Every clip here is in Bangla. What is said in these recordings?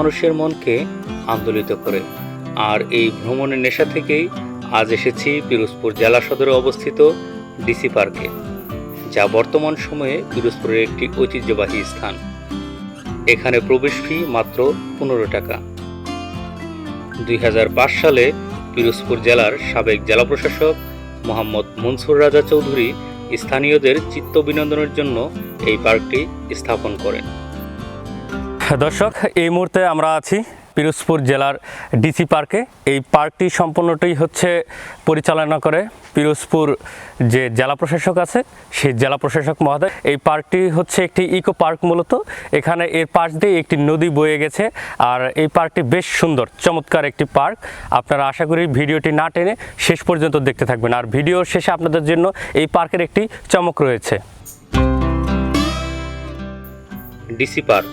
মানুষের মনকে আন্দোলিত করে। আর এই ভ্রমণের নেশা থেকেই আজ এসেছি পিরোজপুর জেলা সদরে অবস্থিত ডিসি পার্কে, যা বর্তমান সময়ে পিরোজপুরের একটি ঐতিহ্যবাহী স্থান। এখানে প্রবেশ ফি মাত্র 15 টাকা। 2005 সালে পিরোজপুর জেলার সাবেক জেলা প্রশাসক মোহাম্মদ মনসুর রাজা চৌধুরী স্থানীয়দের চিত্ত বিনোদনের জন্য এই পার্কটি স্থাপন করেন। দর্শক, এই মুহূর্তে আমরা আছি পিরোজপুর জেলার ডিসি পার্কে। এই পার্কটি সম্পূর্ণটাই হচ্ছে পরিচালনা করে পিরোজপুর যে জেলা প্রশাসক আছে, সেই জেলা প্রশাসক মহোদয়। এই পার্কটি হচ্ছে একটি ইকো পার্ক। মূলত এখানে এর পাশ দিয়ে একটি নদী বয়ে গেছে। আর এই পার্কটি বেশ সুন্দর, চমৎকার একটি পার্ক। আপনারা আশা করি ভিডিওটি না টেনে শেষ পর্যন্ত দেখতে থাকবেন। আর ভিডিওর শেষে আপনাদের জন্য এই পার্কের একটি চমক রয়েছে। ডিসি পার্ক,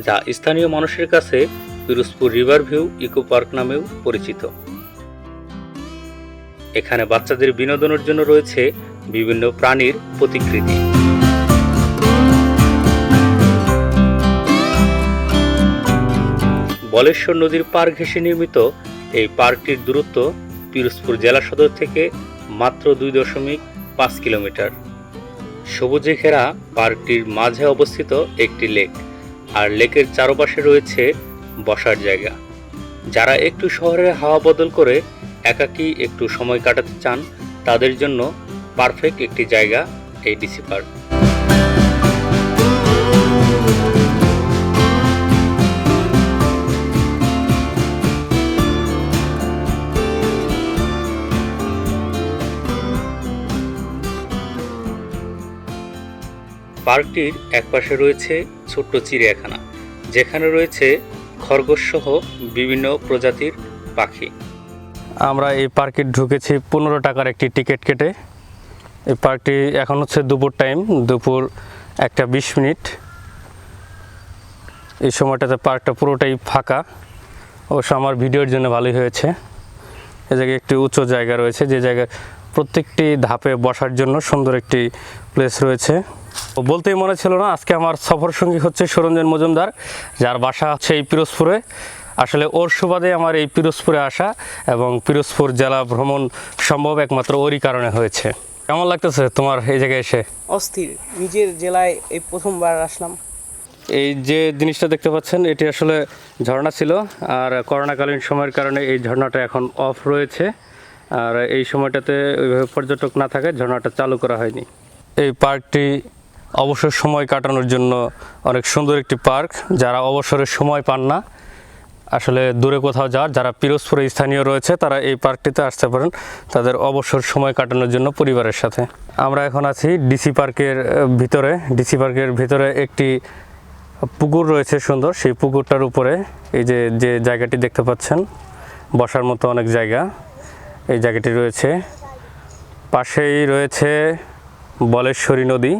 যা স্থানীয় মানুষের কাছে Pirojpur river view eco park নামেও পরিচিত। এখানে বাচ্চাদের বিনোদনের জন্য রয়েছে বিভিন্ন প্রাণীর প্রতিকৃতি। বলেশ্বর নদীর পার ঘেঁষে নির্মিত এই পার্কটির দূরত্ব পিরোজপুর জেলা সদর থেকে মাত্র 2.5 কিলোমিটার। সবুজে ঘেরা পার্কটির মাঝে অবস্থিত একটি লেক, আর লেকের চারপাশে রয়েছে বসার জায়গা। যারা একটু শহরের হাওয়া বদল করে একাকী একটু সময় কাটাতে চান, তাদের জন্য পারফেক্ট একটি জায়গা এই ডিসি পার্ক। পার্কটির একপাশে রয়েছে ছোট্ট চিড়িয়াখানা, যেখানে রয়েছে খরগোশ সহ বিভিন্ন প্রজাতির পাখি। আমরা এই পার্কে ঢুকেছি 15 টাকার একটি টিকিট কেটে। এই পার্কটি এখন হচ্ছে দুপুর টাইম, দুপুর 1:20। এই সময়টাতে পার্কটা পুরোটাই ফাঁকা। অবশ্য আমার ভিডিওর জন্য ভালোই হয়েছে। এ জায়গায় একটি উঁচু জায়গা রয়েছে, যে জায়গায় প্রত্যেকটি ধাপে বসার জন্য সুন্দর একটি প্লেস রয়েছে। বলতেই মনে ছিল না, আজকে আমার সফর সঙ্গী হচ্ছে সুরঞ্জন মজুমদার, যার বাসা হচ্ছে এই পিরোজপুরে। আসলে ওর সুবাদে আমার এই পিরোজপুরে আসা এবং পিরোজপুর জেলা ভ্রমণ সম্ভব একমাত্র ওরই কারণে হয়েছে। কেমন লাগতেছে তোমার এই জায়গায় এসে? অস্থির। নিজের জেলায় এই প্রথমবার আসলাম। এই যে জিনিসটা দেখতে পাচ্ছেন, এটি আসলে ঝর্ণা ছিল, আর করোনাকালীন সময়ের কারণে এই ঝর্ণাটা এখন অফ রয়েছে। আর এই সময়টাতে ওইভাবে পর্যটক না থাকায় ঝর্ণাটা চালু করা হয়নি। এই পার্কটি অবসর সময় কাটানোর জন্য অনেক সুন্দর একটি পার্ক। যারা অবসরের সময় পান না, আসলে দূরে কোথাও যাওয়ার, যারা পিরোজপুরে স্থানীয় রয়েছে, তারা এই পার্কটিতে আসতে পারেন তাদের অবসর সময় কাটানোর জন্য পরিবারের সাথে। আমরা এখন আছি ডিসি পার্কের ভিতরে। ডিসি পার্কের ভিতরে একটি পুকুর রয়েছে সুন্দর। সেই পুকুরটার উপরে এই যে জায়গাটি দেখতে পাচ্ছেন, বসার মতো অনেক জায়গা এই জায়গাটি রয়েছে। পাশেই রয়েছে বলেশ্বরী নদী।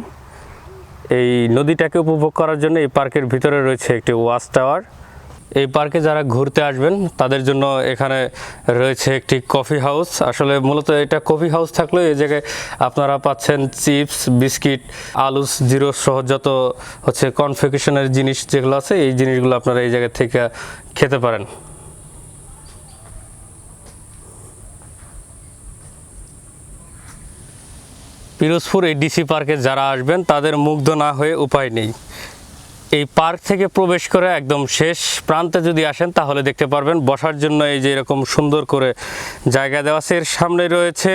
এই নদীটাকে উপভোগ করার জন্য এই পার্কের ভিতরে রয়েছে একটি ওয়াচ টাওয়ার। এই পার্কে যারা ঘুরতে আসবেন তাদের জন্য এখানে রয়েছে একটি কফি হাউস। আসলে মূলত এটা কফি হাউস থাকলেও এই জায়গায় আপনারা পাচ্ছেন চিপস, বিস্কিট, আলু, জিরো সহ যত হচ্ছে কনফিউশনের জিনিস যেগুলো আছে, এই জিনিসগুলো আপনারা এই জায়গা থেকে খেতে পারেন। পিরোজপুর এই ডিসি পার্কে যারা আসবেন তাদের মুগ্ধ না হয়ে উপায় নেই। এই পার্ক থেকে প্রবেশ করে একদম শেষ প্রান্তে যদি আসেন তাহলে দেখতে পারবেন বসার জন্য এই যে এরকম সুন্দর করে জায়গা দেওয়া আছে। এর সামনে রয়েছে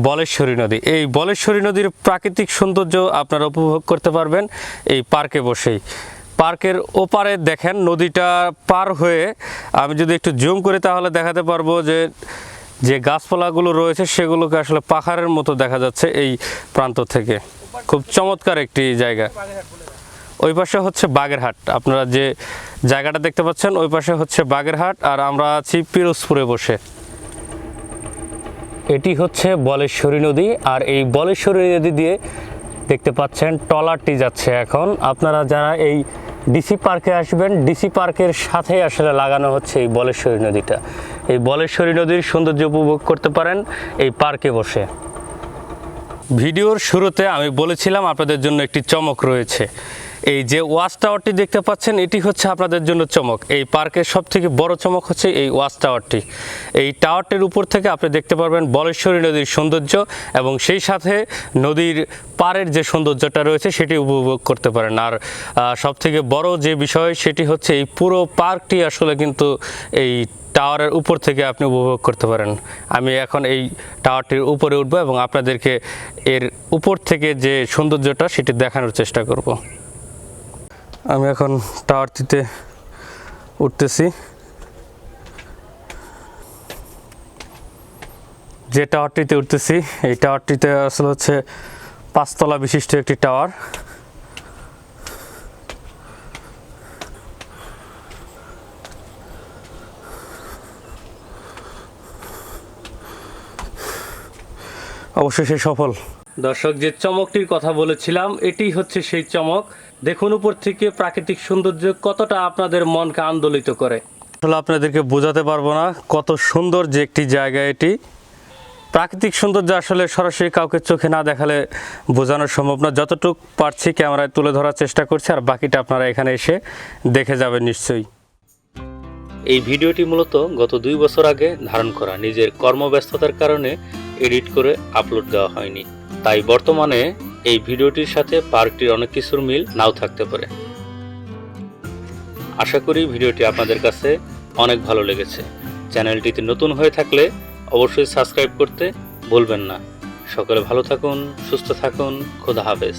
বলেশ্বরী নদী। এই বলেশ্বরী নদীর প্রাকৃতিক সৌন্দর্য আপনারা উপভোগ করতে পারবেন এই পার্কে বসেই। পার্কের ওপারে দেখেন নদীটা পার হয়ে আমি যদি একটু জুম করি তাহলে দেখাতে পারবো যে গাছপালাগুলো রয়েছে সেগুলোকে আসলে পাহাড়ের মতো দেখা যাচ্ছে এই প্রান্ত থেকে। খুব চমৎকার একটি জায়গা। ওই পাশে হচ্ছে বাগেরহাট, আপনারা যে জায়গাটা দেখতে পাচ্ছেন ওই পাশে হচ্ছে বাগেরহাট, আর আমরা আছি পিরোজপুরে বসে। এটি হচ্ছে বলেশ্বরী নদী, আর এই বলেশ্বরী নদী দিয়ে দেখতে পাচ্ছেন ট্রলারটি যাচ্ছে এখন। আপনারা যারা এই ডিসি পার্কে আসবেন, ডিসি পার্কের সাথে আসলে লাগানো হচ্ছে এই বলেশ্বরী নদীটা। এই বলেশ্বরী নদীর সৌন্দর্য উপভোগ করতে পারেন এই পার্কে বসে। ভিডিওর শুরুতে আমি বলেছিলাম আপনাদের জন্য একটি চমক রয়েছে। এই যে ওয়াচ টাওয়ারটি দেখতে পাচ্ছেন এটি হচ্ছে আপনাদের জন্য চমক। এই পার্কের সবথেকে বড় চমক হচ্ছে এই ওয়াচ টাওয়ারটি। এই টাওয়ারটির উপর থেকে আপনি দেখতে পারবেন বলেশ্বরী নদীর সৌন্দর্য এবং সেই সাথে নদীর পাড়ের যে সৌন্দর্যটা রয়েছে সেটি উপভোগ করতে পারেন। আর সবথেকে বড় যে বিষয় সেটি হচ্ছে এই পুরো পার্কটি আসলে কিন্তু এই টাওয়ারের উপর থেকে আপনি উপভোগ করতে পারেন। আমি এখন এই টাওয়ারটির উপরে উঠব এবং আপনাদেরকে এর উপর থেকে যে সৌন্দর্যটা সেটি দেখানোর চেষ্টা করব। আমি এখন টাওয়ারটিতে উঠতেছি। যে টাওয়ারটিতে উঠতেছি এই টাওয়ারটিতে আসলে হচ্ছে 5 তলা বিশিষ্ট একটি টাওয়ার। অবশেষে সফল। দর্শক, যে চমকটির কথা বলেছিলাম এটি হচ্ছে সেই চমক। দেখুন উপর থেকে প্রাকৃতিক সৌন্দর্য কতটা আপনাদের মনকে আন্দোলিত করে। আসলে আপনাদেরকে বোঝাতে পারবো না কত সুন্দর যে একটি জায়গা এটি। প্রাকৃতিক সৌন্দর্য আসলে সরাসরি কাউকে চোখে না দেখালে বোঝানো সম্ভব না। যতটুকু পারছি ক্যামেরায় তুলে ধরার চেষ্টা করছি, আর বাকিটা আপনারা এখানে এসে দেখে যাবেন নিশ্চয়ই। এই ভিডিওটি মূলত গত 2 বছর আগে ধারণ করা, নিজের কর্মব্যস্ততার কারণে এডিট করে আপলোড দেওয়া হয়নি। তাই বর্তমানে এই ভিডিওটির সাথে পার্কটির অনেক কিছুর মিল নাও থাকতে পারে। আশা করি ভিডিওটি আপনাদের কাছে অনেক ভালো লেগেছে। চ্যানেলটিতে নতুন হয়ে থাকলে অবশ্যই সাবস্ক্রাইব করতে ভুলবেন না। সকলে ভালো থাকুন, সুস্থ থাকুন, খোদা হাফেজ।